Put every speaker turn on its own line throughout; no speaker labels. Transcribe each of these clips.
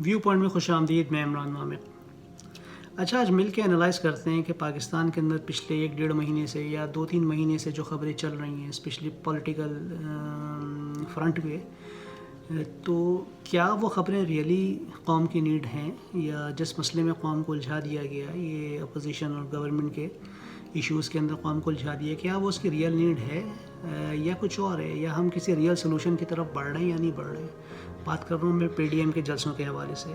View point میں خوش آمدید، میں عمران مامق۔ اچھا، آج مل کے انالائز کرتے ہیں کہ پاکستان کے اندر پچھلے 1-1.5 مہینے سے یا 2-3 مہینے سے جو خبریں چل رہی ہیں اسپیشلی پولیٹیکل فرنٹ پہ، تو کیا وہ خبریں ریئلی قوم کی نیڈ ہیں، یا جس مسئلے میں قوم کو الجھا دیا گیا، یہ اپوزیشن اور گورنمنٹ کے ایشوز کے اندر قوم کو الجھا دیا، کیا وہ اس کی ریئل نیڈ ہے یا کچھ اور ہے، یا ہم کسی ریئل سلوشن کی طرف بڑھ رہے ہیں یا نہیں بڑھ رہے ہیں؟ بات کر رہا ہوں میں پی ڈی ایم کے جلسوں کے حوالے سے۔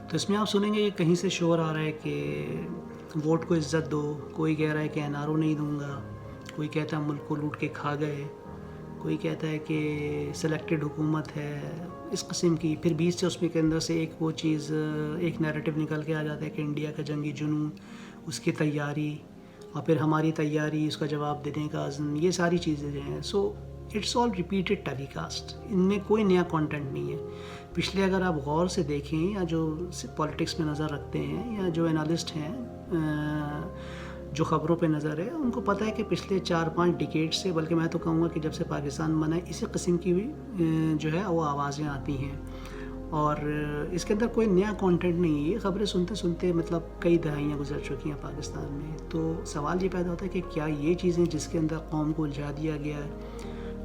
تو اس میں آپ سنیں گے کہ کہیں سے شور آ رہا ہے کہ ووٹ کو عزت دو، کوئی کہہ رہا ہے کہ این آر او نہیں دوں گا، کوئی کہتا ہے ملک کو لوٹ کے کھا گئے، کوئی کہتا ہے کہ سلیکٹڈ حکومت ہے، اس قسم کی۔ پھر 20 سے اس میں کے اندر سے ایک وہ چیز، ایک نیریٹو نکل کے آ جاتا ہے کہ انڈیا کا جنگی جنون، اس کی تیاری، اور پھر ہماری تیاری، اس کا جواب دینے کا عزم، یہ ساری چیزیں جو ہیں، سو اٹس آل ریپیٹڈ ٹیلی کاسٹ، ان میں کوئی نیا کانٹینٹ نہیں ہے۔ پچھلے اگر آپ غور سے دیکھیں، یا جو پالیٹکس میں نظر رکھتے ہیں، یا جو انالسٹ ہیں جو خبروں پہ نظر ہے، ان کو پتہ ہے کہ پچھلے 4-5 ڈیکیڈ سے، بلکہ میں تو کہوں گا کہ جب سے پاکستان بنا ہے، اسی قسم کی بھی جو ہے وہ آوازیں آتی ہیں، اور اس کے اندر کوئی نیا کانٹینٹ نہیں ہے۔ یہ خبریں سنتے سنتے مطلب کئی دہائیاں گزر چکی ہیں پاکستان میں۔ تو سوال یہ پیدا ہوتا ہے کہ کیا یہ چیزیں جس کے اندر قوم کو الجھا دیا گیا ہے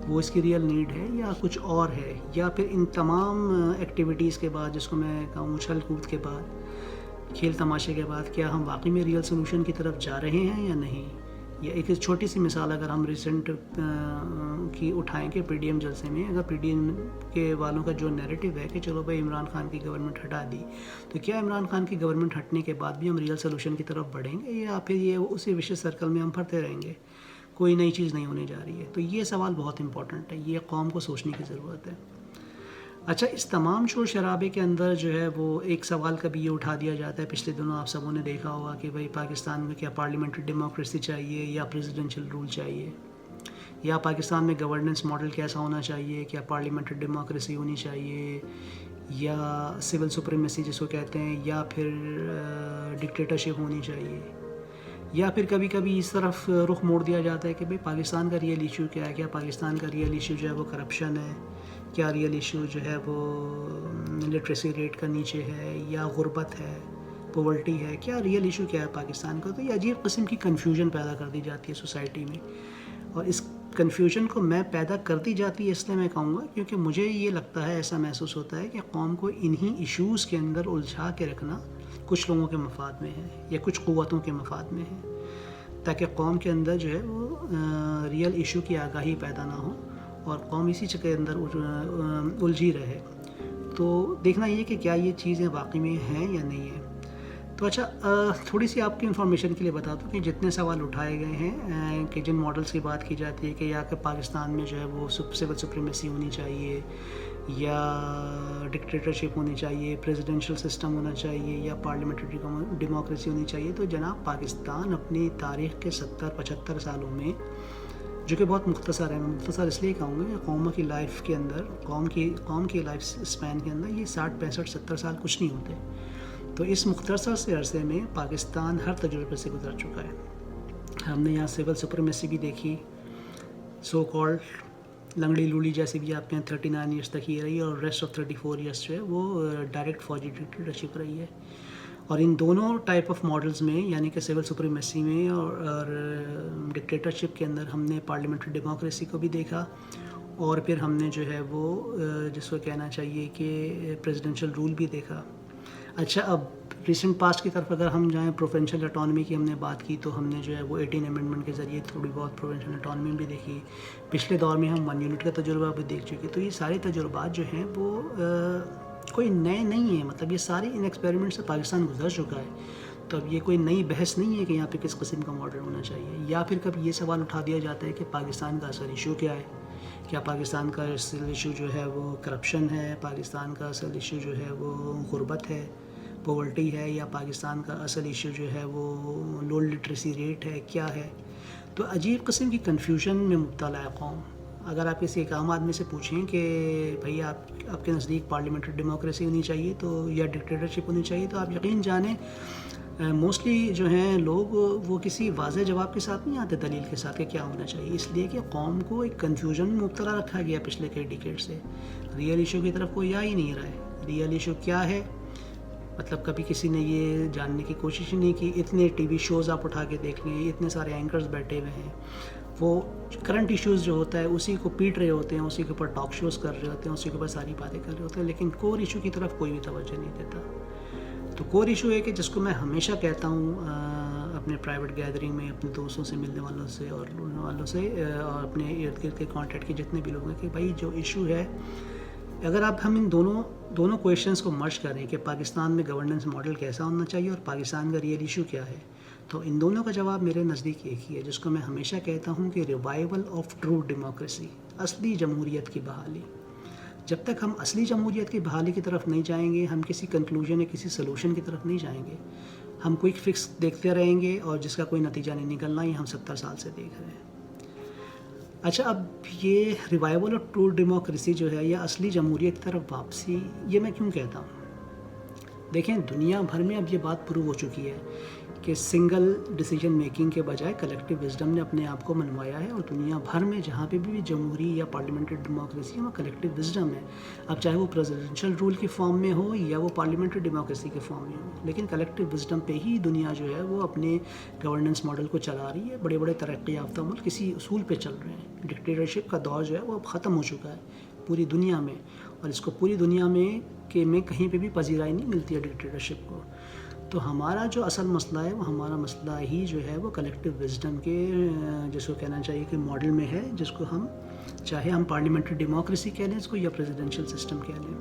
وہ اس کی ریئل نیڈ ہے، یا کچھ اور ہے، یا پھر ان تمام ایکٹیویٹیز کے بعد، جس کو میں کہوں اچھل کود کے بعد، کھیل تماشے کے بعد، کیا ہم واقعی میں ریئل سلوشن کی طرف جا رہے ہیں یا نہیں؟ یا ایک چھوٹی سی مثال اگر ہم ریسنٹ کی اٹھائیں کہ پی ڈی ایم جلسے میں، اگر پی ڈی ایم کے والوں کا جو نیریٹو ہے کہ چلو بھائی عمران خان کی گورنمنٹ ہٹا دی، تو کیا عمران خان کی گورنمنٹ ہٹنے کے بعد بھی ہم ریئل سلوشن کی طرف بڑھیں گے، یا پھر یہ اسی وشیس سرکل میں ہم پھرتے رہیں گے، کوئی نئی چیز نہیں ہونے جا رہی ہے؟ تو یہ سوال بہت امپورٹنٹ ہے، یہ قوم کو سوچنے کی ضرورت ہے۔ اچھا، اس تمام شور شرابے کے اندر جو ہے وہ ایک سوال کبھی یہ اٹھا دیا جاتا ہے، پچھلے دنوں آپ سبوں نے دیکھا ہوگا کہ بھائی پاکستان میں کیا پارلیمنٹری ڈیموکریسی چاہیے یا پریزیڈنشل رول چاہیے، یا پاکستان میں گورننس ماڈل کیسا ہونا چاہیے، کیا پارلیمنٹری ڈیموکریسی ہونی چاہیے، یا سول سپریمیسی جس کو کہتے ہیں، یا پھر ڈکٹیٹرشپ ہونی چاہیے، یا پھر کبھی کبھی اس طرف رخ موڑ دیا جاتا ہے کہ بھئی پاکستان کا ریئل ایشو کیا ہے، کیا پاکستان کا ریئل ایشو جو ہے وہ کرپشن ہے، کیا ریئل ایشو جو ہے وہ لٹریسی ریٹ کا نیچے ہے، یا غربت ہے، پاورٹی ہے، کیا ریئل ایشو کیا ہے پاکستان کا؟ تو یہ عجیب قسم کی کنفیوژن پیدا کر دی جاتی ہے سوسائٹی میں، اور اس کنفیوژن کو میں پیدا کر دی جاتی ہے اس لیے میں کہوں گا کیونکہ مجھے یہ لگتا ہے، ایسا محسوس ہوتا ہے کہ قوم کو انہی ایشوز کے اندر الجھا کے رکھنا کچھ لوگوں کے مفاد میں ہے، یا کچھ قوتوں کے مفاد میں ہے، تاکہ قوم کے اندر جو ہے وہ ریئل ایشو کی آگاہی پیدا نہ ہو، اور قوم اسی کے اندر الجھی رہے۔ تو دیکھنا یہ کہ کیا یہ چیزیں واقعی میں ہیں یا نہیں ہیں۔ تو اچھا، تھوڑی سی آپ کی انفارمیشن کے لیے بتا دوں کہ جتنے سوال اٹھائے گئے ہیں، کہ جن ماڈلز کی بات کی جاتی ہے کہ یا کہ پاکستان میں جو ہے وہ سول سپریمیسی ہونی چاہیے، یا ڈکٹیٹرشپ ہونی چاہیے، پریزیڈنشل سسٹم ہونا چاہیے، یا پارلیمنٹری ڈیموکریسی ہونی چاہیے، تو جناب پاکستان اپنی تاریخ کے 70-75 سالوں میں، جو کہ بہت مختصر ہے، میں مختصر اس لیے کہوں گا کہ قوم کی لائف کے اندر، قوم کی لائف اسپین کے اندر یہ 60-65-70 سال کچھ نہیں ہوتے، تو اس مختصر سے عرصے میں پاکستان ہر تجربے سے گزر چکا ہے۔ ہم نے یہاں سول سپریمیسی بھی دیکھی، سو کالڈ لنگڑی لوڑی جیسے بھی آپ کے یہاں 39 ایئرس تک یہ رہی، اور ریسٹ آف 34 ایئرس جو ہے وہ ڈائریکٹ فوجی ڈکٹیٹرشپ رہی ہے۔ اور ان دونوں ٹائپ آف ماڈلز میں، یعنی کہ سول سپریمیسی میں اور ڈکٹیٹرشپ کے اندر، ہم نے پارلیمنٹری ڈیموکریسی کو بھی دیکھا، اور پھر ہم نے جو ہے وہ جس کو کہنا چاہیے کہ پریزیڈنشل رول بھی دیکھا۔ اچھا، اب ریسنٹ پاسٹ کی طرف اگر ہم جائیں، پروونشل اٹانومی کی ہم نے بات کی، تو ہم نے جو ہے وہ 18 امینڈمنٹ کے ذریعے تھوڑی بہت پروونشل اٹانومی بھی دیکھی۔ پچھلے دور میں ہم 1 یونٹ کا تجربہ بھی دیکھ چکے۔ تو یہ سارے تجربات جو ہیں وہ کوئی نئے نہیں ہیں، مطلب یہ سارے ان ایکسپیریمنٹ سے پاکستان گزر چکا ہے، تو اب یہ کوئی نئی بحث نہیں ہے کہ یہاں پہ کس قسم کا ماڈل ہونا چاہیے۔ یا پھر کبھی یہ سوال اٹھا دیا جاتا ہے کہ پاکستان کا اصل ایشو کیا ہے، کیا پاکستان کا اصل ایشو جو ہے وہ کرپشن ہے، پاکستان کا اصل ایشو جو ہے وہ غربت ہے، پاورٹی ہے، یا پاکستان کا اصل ایشو جو ہے وہ لو لٹریسی ریٹ ہے، کیا ہے؟ تو عجیب قسم کی کنفیوژن میں مبتلا ہے قوم۔ اگر آپ کسی ایک عام آدمی سے پوچھیں کہ بھئی آپ کے نزدیک پارلیمنٹری ڈیموکریسی ہونی چاہیے تو یا ڈکٹیٹرشپ ہونی چاہیے، تو آپ یقین جانیں موسٹلی جو ہیں لوگ وہ کسی واضح جواب کے ساتھ نہیں آتے، دلیل کے ساتھ کہ کیا ہونا چاہیے، اس لیے کہ قوم کو ایک کنفیوژن میں مبتلا رکھا گیا پچھلے کئی ڈیکیڈ سے۔ ریئل ایشو کی طرف کوئی آ ہی نہیں رہا ہے۔ ریئل ایشو کیا ہے، مطلب کبھی کسی نے یہ جاننے کی کوشش ہی نہیں کی. اتنے ٹی وی شوز آپ اٹھا کے دیکھ لیں, اتنے سارے اینکرز بیٹھے ہوئے ہیں, وہ کرنٹ ایشوز جو ہوتا ہے اسی کو پیٹ رہے ہوتے ہیں, اسی کے اوپر ٹاک شوز کر رہے ہوتے ہیں, اسی کے اوپر ساری باتیں کر رہے ہوتے ہیں, لیکن کور ایشو کی طرف کوئی بھی توجہ نہیں دیتا. تو کور ایشو ہے کہ جس کو میں ہمیشہ کہتا ہوں اپنے پرائیویٹ گیدرنگ میں اپنے دوستوں سے ملنے والوں سے اور اور اپنے ارد گرد کے کانٹیکٹ کے جتنے بھی لوگ ہیں, کہ بھائی جو ایشو ہے, اگر آپ ہم ان دونوں کویشچنس کو مرج کریں کہ پاکستان میں گورننس ماڈل کیسا ہونا چاہیے اور پاکستان کا ریئل ایشو کیا ہے, تو ان دونوں کا جواب میرے نزدیک ایک ہی ہے, جس کو میں ہمیشہ کہتا ہوں کہ ریوائول آف ٹرو ڈیموکریسی, اصلی جمہوریت کی بحالی. جب تک ہم اصلی جمہوریت کی بحالی کی طرف نہیں جائیں گے, ہم کسی کنکلوژن یا کسی سلوشن کی طرف نہیں جائیں گے. ہم کوئک فکس دیکھتے رہیں گے اور جس کا کوئی نتیجہ نہیں نکلنا, یہ ہم 70 سال سے دیکھ رہے ہیں. اچھا, اب یہ ریوائول آف ٹرو ڈیموکریسی جو ہے یا اصلی جمہوریت کی طرف واپسی, یہ میں کیوں کہتا ہوں؟ دیکھیں, دنیا بھر میں اب یہ بات پروو ہو چکی ہے کہ سنگل ڈیسیجن میکنگ کے بجائے کلیکٹیو وزڈم نے اپنے آپ کو منوایا ہے, اور دنیا بھر میں جہاں پہ بھی جمہوری یا پارلیمنٹری ڈیموکریسی ہے وہ کلیکٹیو وزڈم ہے. اب چاہے وہ پریزیڈنشل رول کی فارم میں ہو یا وہ پارلیمنٹری ڈیموکریسی کے فارم میں ہو, لیکن کلیکٹیو وزڈم پہ ہی دنیا جو ہے وہ اپنے گورننس ماڈل کو چلا رہی ہے. بڑے بڑے ترقی یافتہ ملک کسی اصول پہ چل رہے ہیں. ڈکٹیٹرشپ کا دور جو ہے وہ اب ختم ہو چکا ہے پوری دنیا میں, اور اس کو پوری دنیا میں کہیں پہ بھی پذیرائی نہیں ملتی ہے ڈکٹیٹرشپ کو. تو ہمارا جو اصل مسئلہ ہے وہ ہمارا مسئلہ ہی جو ہے وہ کلیکٹیو وزڈم کے جس کو کہنا چاہیے کہ ماڈل میں ہے, جس کو ہم چاہے ہم پارلیمنٹری ڈیموکریسی کہہ لیں اس کو یا پریزیڈنشل سسٹم کہہ لیں.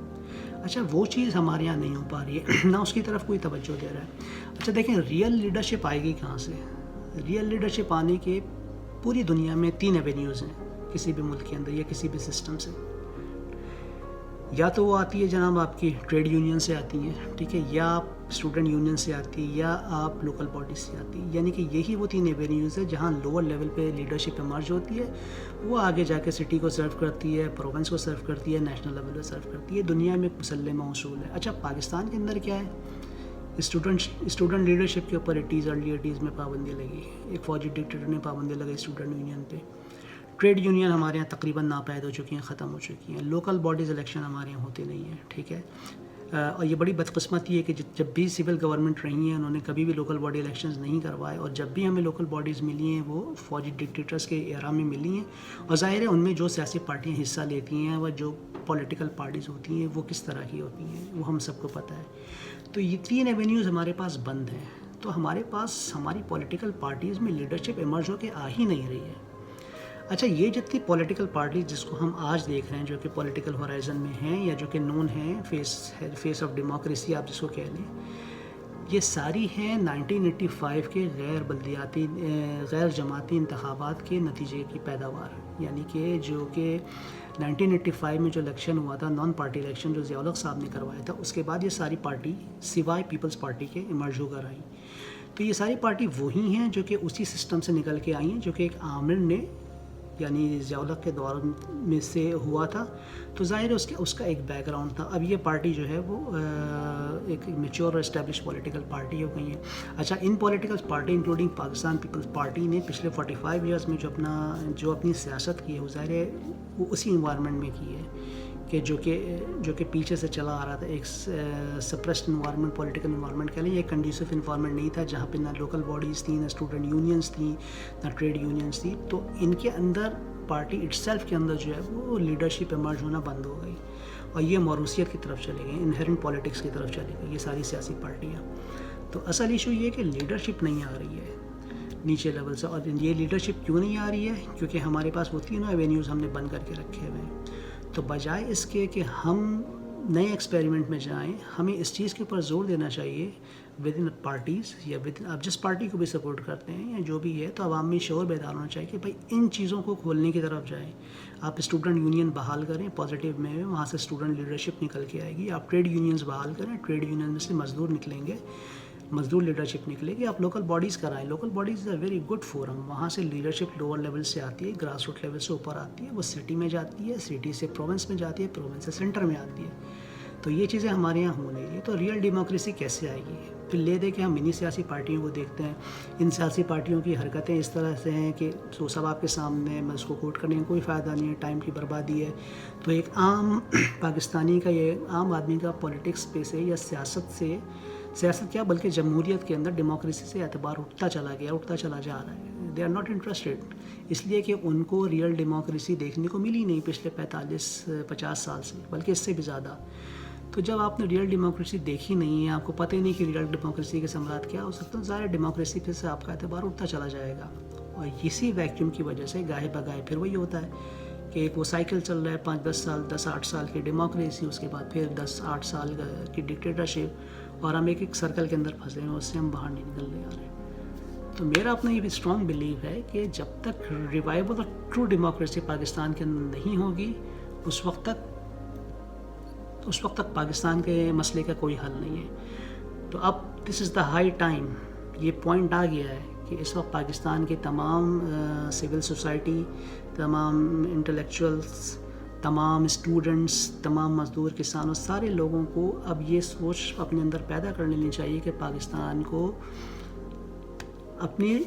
اچھا, وہ چیز ہمارے یہاں نہیں ہو پا رہی ہے, نہ اس کی طرف کوئی توجہ دے رہا ہے. اچھا دیکھیں, ریئل لیڈرشپ آئے گی کہاں سے؟ ریئل لیڈرشپ آنے کے پوری دنیا میں 3 ایونیوز ہیں کسی بھی ملک کے اندر یا کسی بھی سسٹم سے. یا تو وہ آتی ہے جناب آپ کی ٹریڈ یونین سے آتی ہیں, ٹھیک ہے, یا آپ اسٹوڈنٹ یونین سے آتی ہے, یا آپ لوکل باڈیز سے آتی ہے. یعنی کہ یہی وہ 3 ایونیوز ہیں جہاں لوور لیول پہ لیڈرشپ ایمرج ہوتی ہے. وہ آگے جا کے سٹی کو سرو کرتی ہے, پروونس کو سرو کرتی ہے, نیشنل لیول پہ سرو کرتی ہے. دنیا میں ایک مسلمہ اصول ہے. اچھا, پاکستان کے اندر کیا ہے؟ اسٹوڈنٹ لیڈرشپ کے اوپر ارلی ایٹیز میں پابندی لگی, ایک فوجی ڈکٹیٹر نے پابندی لگائی اسٹوڈنٹ یونین پہ. ٹریڈ یونین ہمارے یہاں تقریباً ناپید ہو چکی ہیں, ختم ہو چکی ہیں. لوکل باڈیز الیکشن ہمارے یہاں ہوتے نہیں ہیں, ٹھیک ہے. اور یہ بڑی بدقسمتی ہے کہ جب بھی سول گورنمنٹ رہی ہیں انہوں نے کبھی بھی لوکل باڈی الیکشنز نہیں کروائے, اور جب بھی ہمیں لوکل باڈیز ملی ہیں وہ فوجی ڈکٹیٹرز کے ایرا میں ملی ہیں. اور ظاہر ہے ان میں جو سیاسی پارٹیاں حصہ لیتی ہیں, وہ جو پولیٹیکل پارٹیز ہوتی ہیں وہ کس طرح کی ہوتی ہیں وہ ہم سب کو پتہ ہے. تو یہ 3 ایونیوز ہمارے پاس بند ہیں. تو ہمارے پاس ہماری پولیٹیکل پارٹیز میں لیڈرشپ ایمرج ہو کے آ ہی نہیں رہی ہے. اچھا, یہ جتنی پولیٹیکل پارٹیز جس کو ہم آج دیکھ رہے ہیں جو کہ پولیٹیکل ہورائزن میں ہیں یا جو کہ نون ہیں فیس آف ڈیموکریسی آپ جس کو کہہ لیں, یہ ساری ہیں 1985 کے غیر جماعتی انتخابات کے نتیجے کی پیداوار. یعنی کہ جو کہ 1985 میں جو الیکشن ہوا تھا, نان پارٹی الیکشن جو ضیاء الحق صاحب نے کروایا تھا, اس کے بعد یہ ساری پارٹی سوائے پیپلز پارٹی کے ایمرج ہو کر آئیں. تو یہ ساری پارٹی وہی ہیں جو کہ اسی سسٹم سے نکل کے آئی ہیں جو کہ ایک عامر نے یعنی ضیاء الحق کے دور میں سے ہوا تھا. تو ظاہر ہے اس کا ایک بیک گراؤنڈ تھا. اب یہ پارٹی جو ہے وہ ایک میچور اور اسٹیبلش پولیٹیکل پارٹی ہو گئی ہے. اچھا, ان political party including Pakistan Peoples Party نے پچھلے 45 ایئرس میں جو اپنی سیاست کی ہے وہ ظاہر ہے وہ اسی انوائرمنٹ میں کی ہے کہ جو کہ پیچھے سے چلا آ رہا تھا. ایک سپریسڈ انوائرمنٹ, پولیٹیکل انوائرمنٹ کہہ لیں, یہ کنڈیسو انوائرمنٹ نہیں تھا جہاں پہ نہ لوکل باڈیز تھیں, نہ اسٹوڈنٹ یونینس تھیں, نہ ٹریڈ یونینس تھیں. تو ان کے اندر پارٹی اٹ سیلف کے اندر جو ہے وہ لیڈرشپ ایمرج ہونا بند ہو گئی, اور یہ موروثیت کی طرف چلے گئے, انہیرنٹ پالیٹکس کی طرف چلے گئی یہ ساری سیاسی پارٹیاں. تو اصل ایشو یہ ہے کہ لیڈرشپ نہیں آ رہی ہے نیچے لیول سے. اور یہ لیڈرشپ کیوں نہیں آ رہی ہے؟ کیونکہ ہمارے پاس وہ 3 ایونیوز ہم نے بند کر کے رکھے ہوئے ہیں. تو بجائے اس کے کہ ہم نئے ایکسپیریمنٹ میں جائیں, ہمیں اس چیز کے اوپر زور دینا چاہیے ود ان پارٹیز یا آپ جس پارٹی کو بھی سپورٹ کرتے ہیں یا جو بھی ہے, تو عوام میں شعور بیدار ہونا چاہیے کہ بھائی ان چیزوں کو کھولنے کی طرف جائیں. آپ اسٹوڈنٹ یونین بحال کریں پازیٹیو میں, وہاں سے اسٹوڈنٹ لیڈرشپ نکل کے آئے گی. آپ ٹریڈ یونینز بحال کریں, ٹریڈ یونین میں سے مزدور نکلیں گے, مزدور لیڈرشپ نکلے گی. آپ لوکل باڈیز کرائیں, local bodies is a very good forum. وہاں سے لیڈرشپ لوور لیول سے آتی ہے, گراس روٹ لیول سے اوپر آتی ہے, وہ سٹی میں جاتی ہے, سٹی سے پروونس میں جاتی ہے, پروونس سے سینٹر میں آتی ہے. تو یہ چیزیں ہمارے یہاں ہو نہیں رہی. تو ریئل ڈیموکریسی کیسے آئے گی؟ پھر لے دے کہ ہم انہی سیاسی پارٹیوں کو دیکھتے ہیں. ان سیاسی پارٹیوں کی حرکتیں اس طرح سے ہیں کہ سب آپ کے سامنے، میں اس کو کوٹ کرنے کا کوئی فائدہ نہیں ہے، ٹائم کی بربادی ہے. تو ایک عام پاکستانی کا، یہ عام آدمی کا پولیٹکس پہ سے یا سیاست کیا بلکہ جمہوریت کے اندر ڈیموکریسی سے اعتبار اٹھتا چلا جا رہا ہے. دے آر ناٹ انٹرسٹڈ، اس لیے کہ ان کو ریئل ڈیموکریسی دیکھنے کو ملی نہیں پچھلے 45-50 سال سے، بلکہ اس سے بھی زیادہ. تو جب آپ نے ریئل ڈیموکریسی دیکھی نہیں ہے، آپ کو پتہ ہی نہیں کہ ریئل ڈیموکریسی کے ثمرات کیا ہو سکتا ہے، ظاہر ڈیموکریسی پھر سے آپ کا اعتبار اٹھتا چلا جائے گا. اور اسی ویکیوم کی وجہ سے گاہے بگاہے پھر وہی ہوتا ہے کہ ایک وہ سائیکل چل رہا ہے 5-10 سال، 10-8 سال کی ڈیموکریسی، اس کے بعد پھر 10-8 سال کی ڈکٹیٹرشپ، اور ہم ایک سرکل کے اندر پھنسے ہیں، اس سے ہم باہر نہیں نکل رہے ہیں. تو میرا اپنا یہ بھی اسٹرانگ بلیو ہے کہ جب تک revival of true democracy Pakistan کے اندر نہیں ہوگی، اس وقت تک پاکستان کے مسئلے کا کوئی حل نہیں ہے. تو اب دس از دا ہائی ٹائم، یہ پوائنٹ آ گیا ہے کہ اس وقت پاکستان کے تمام سول سوسائٹی، تمام انٹلیکچوئلس، تمام اسٹوڈنٹس، تمام مزدور، کسانوں، سارے لوگوں کو اب یہ سوچ اپنے اندر پیدا کر لینی چاہیے کہ پاکستان کو اپنی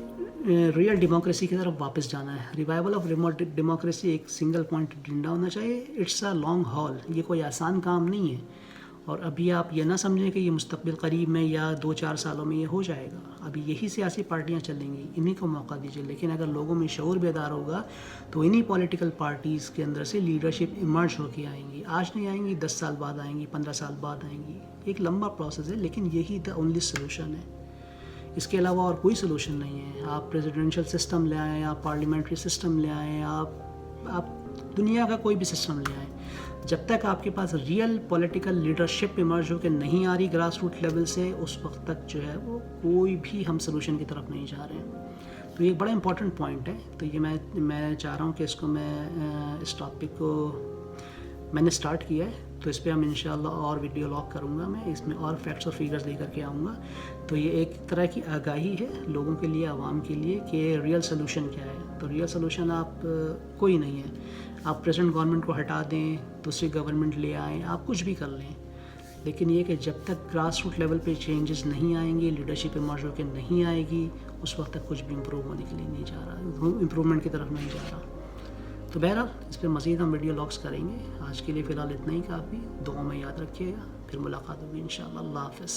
ریئل ڈیموکریسی کی طرف واپس جانا ہے. ریوائول آف ڈیموکریسی ایک سنگل پوائنٹ ڈنڈا ہونا چاہیے. اٹس اے لانگ ہال، یہ کوئی آسان کام نہیں ہے. اور ابھی آپ یہ نہ سمجھیں کہ یہ مستقبل قریب میں یا 2-4 سالوں میں یہ ہو جائے گا. ابھی یہی سیاسی پارٹیاں چلیں گی، انہی کو موقع دیجیے. لیکن اگر لوگوں میں شعور بیدار ہوگا تو انہی پولیٹیکل پارٹیز کے اندر سے لیڈرشپ ایمرج ہو کے آئیں گی. آج نہیں آئیں گی، 10 سال بعد آئیں گی، 15 سال بعد آئیں گی. ایک لمبا پروسیس ہے، لیکن یہی دا اونلی سلوشن ہے. اس کے علاوہ اور کوئی سلوشن نہیں ہے. آپ پریزیڈنشل سسٹم لے آئیں، آپ پارلیمنٹری سسٹم لے آئیں، آپ دنیا کا کوئی بھی سسٹم لے آئیں، جب تک آپ کے پاس ریئل پولیٹیکل لیڈرشپ ایمرج ہو کے نہیں آ رہی گراس روٹ لیول سے، اس وقت تک جو ہے وہ کوئی بھی ہم سلوشن کی طرف نہیں جا رہے ہیں. تو یہ ایک بڑا امپورٹنٹ پوائنٹ ہے. تو یہ میں چاہ رہا ہوں کہ اس کو اس ٹاپک کو میں نے اسٹارٹ کیا ہے، تو اس پہ ہم انشاءاللہ اور ویڈیو لاگ کروں گا. میں اس میں اور فیکٹس اور فیگرز لے کر کے آؤں گا. تو یہ ایک طرح کی آگاہی ہے لوگوں کے لیے، عوام کے لیے، کہ ریئل سلوشن کیا ہے. تو ریئل سلوشن آپ کوئی نہیں ہے. آپ پریزنٹ گورنمنٹ کو ہٹا دیں، دوسری گورنمنٹ لے آئیں، آپ کچھ بھی کر لیں، لیکن یہ کہ جب تک گراس روٹ لیول پہ چینجز نہیں آئیں گی، لیڈرشپ ایمرج ہو کے نہیں آئے گی، اس وقت تک کچھ بھی امپروو ہونے کے لیے نہیں جا رہا، امپرومنٹ کی طرف نہیں جا رہا. تو بہرحال اس پہ مزید ہم ویڈیو لاگس کریں گے. آج کے لیے فی الحال اتنا ہی کافی. دعاؤں میں یاد رکھیے گا. پھر ملاقات ہوگی انشاءاللہ. اللہ حافظ.